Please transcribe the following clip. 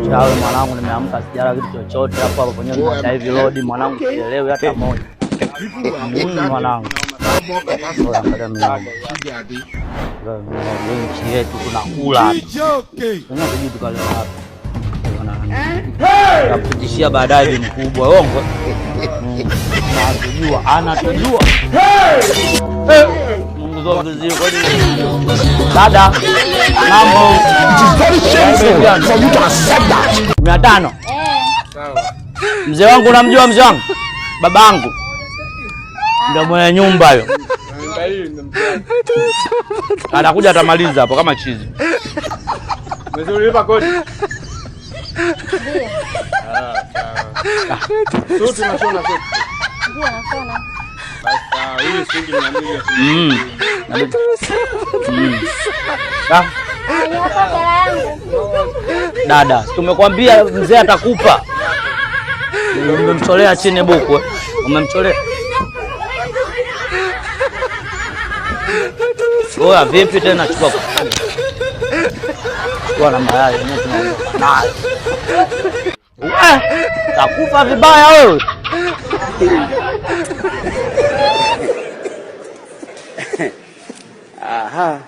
Chawe mwanangu, nimeamka sijala kitu chochote hapo kwenye hivi road mwanangu, sielewi hata moja. Mwanangu. Nchi yetu tunakula. Tunajua tukale wapi. Nakupitishia baadaye mkubwa ongo. Anatujua. Mungu zote zile kwa dada. Mambo. 500. Sawa. Mzee wangu unamjua mzee wangu? Babangu. Ndio mwenye nyumba hiyo. Anakuja atamaliza hapo kama chizi. Mzee ulipa kodi? Ndio. Sawa. Sote tunashona sote. Ndio nashona. Basta, hii shilingi 200. Dada, tumekwambia mzee atakupa. Umemcholea chini buku. Umemcholea. Oya vipi tena chukua. Chukua na mayai yenyewe tunaondoka nayo. Takufa vibaya wewe. Aha.